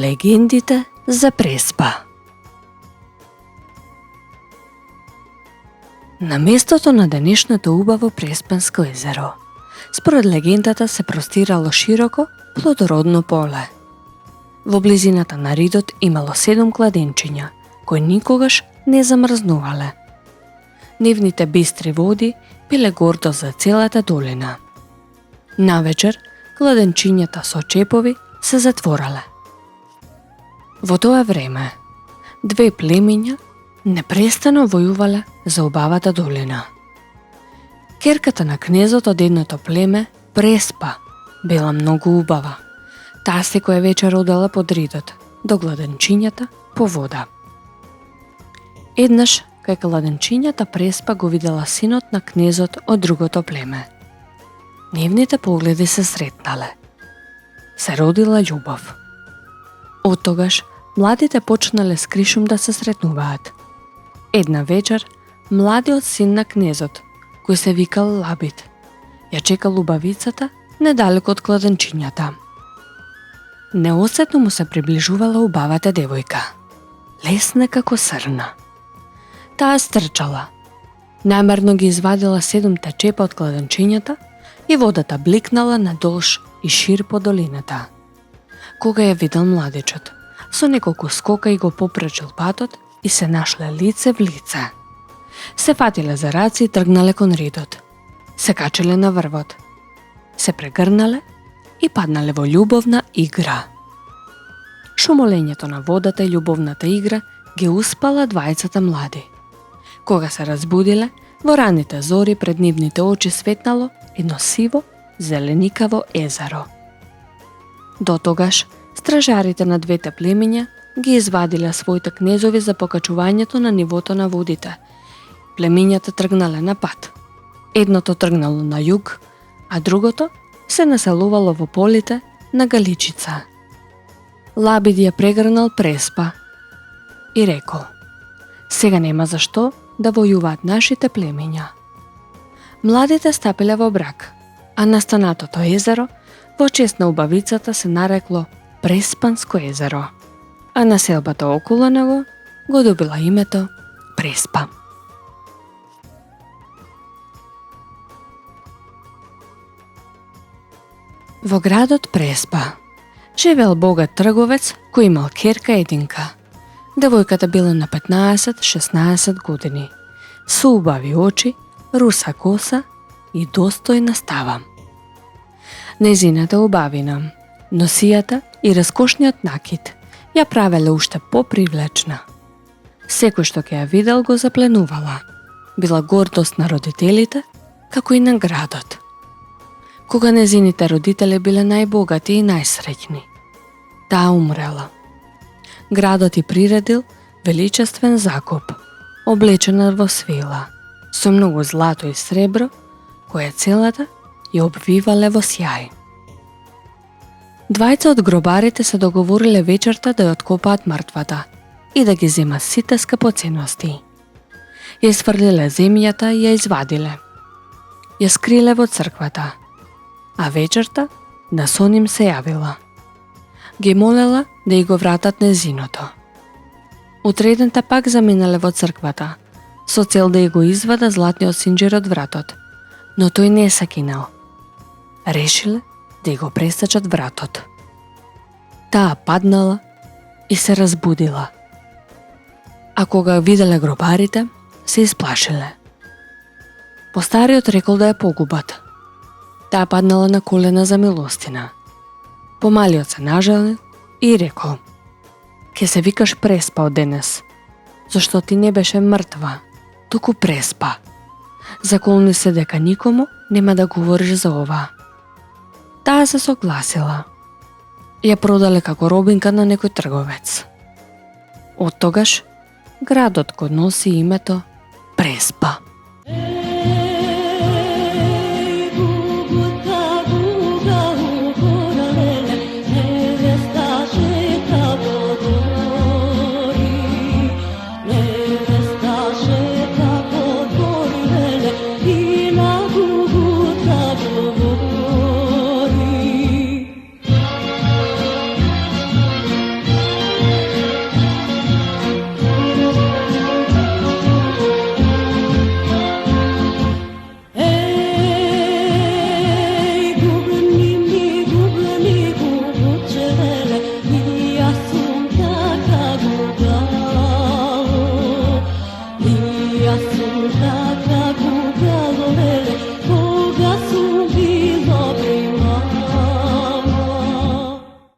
Легендите за Преспа. На местото на денешното убаво Преспанско езеро, според легендата се простирало широко, плодородно поле. Во близината на ридот имало 7 кладенчиња, кои никогаш не замрзнувале. Нивните бистри води биле гордо за целата долина. Навечер, кладенчињата со чепови се затворале. Во тоа време, две племиња непрестано војувале за убавата долина. Керката на кнезот од едното племе, Преспа, била многу убава. Таа секоја вечер одела под ридот, до кладенчињата по вода. Еднаш, кај кладенчињата Преспа го видела синот на кнезот од другото племе. Нивните погледи се сретнале. Се родила љубов. Оттогаш, младите почнале скришум да се сретнуваат. Една вечер, младиот син на кнезот, кој се викал Лабид, ја чекал убавицата недалеку од кладенчињата. Неосетно му се приближувала убавата девојка, лесна како срна. Таа стрчала. Намерно ги извадила 7 чепа од кладенчињата и водата бликнала надолж и шир по долината. Кога ја видел младичот, со неколку скока и го попречил патот и се нашле лице в лице. Се фатиле за раци и тргнале кон ридот. Се качеле на врвот. Се прегрнале и паднале во љубовна игра. Шумолењето на водата и љубовната игра ги успала двајцата млади. Кога се разбудиле, во раните зори пред нивните очи светнало едно сиво, зеленикаво езеро. До тогаш, стражарите на двете племиња ги извадиле своите кнезови за покачувањето на нивото на водите. Племињата тргнале на пат. Едното тргнало на југ, а другото се населувало во полите на Галичица. Лабид ја прегрнал Преспа и рекол: сега нема зашто да војуваат нашите племиња. Младите стапиле во брак, а настанатото езеро во чест на убавицата се нарекло Преспанско езеро, а населбата околу него го добила името Преспа. Во градот Преспа живеел богат трговец кој имал керка единка. Девојката била на 15-16 години, со убави очи, руса коса и достојна става. Незината убавина, носијата и раскошниот накид ја правеле уште попривлечна. Секој што ќе ја видел го запленувала. Била гордост на родителите, како и на градот. Кога незините родители биле најбогати и најсреќни, таа умрела. Градот и приредил величествен закоп, облечена во свила, со многу злато и сребро, која целата ја обвивале во сјај. Двајца од гробарите се договориле вечерта да ја откопаат мртвата и да ги земат сите скапоценности. Ја сврлиле земјата и ја извадиле. Ја скриле во црквата, а вечерта да со ним се јавила. Ги молела да ја го вратат незиното. Утредента пак заминале во црквата, со цел да ја го извада златниот синџир од вратот, но тој не се кинал. Решиле да ја го пресечат вратот. Таа паднала и се разбудила. А кога виделе гробарите, се исплашиле. Постариот рекол да ја погубат. Таа паднала на колена за милостина. Помалиот се нажалил и рекол: ке се викаш Преспа од денес, зашто ти не беше мртва, туку Преспа. Заколни се дека никому нема да говориш за ова. Таа се согласила. Ја продале како робинка на некој трговец. Оттогаш, градот го носи името Преспа.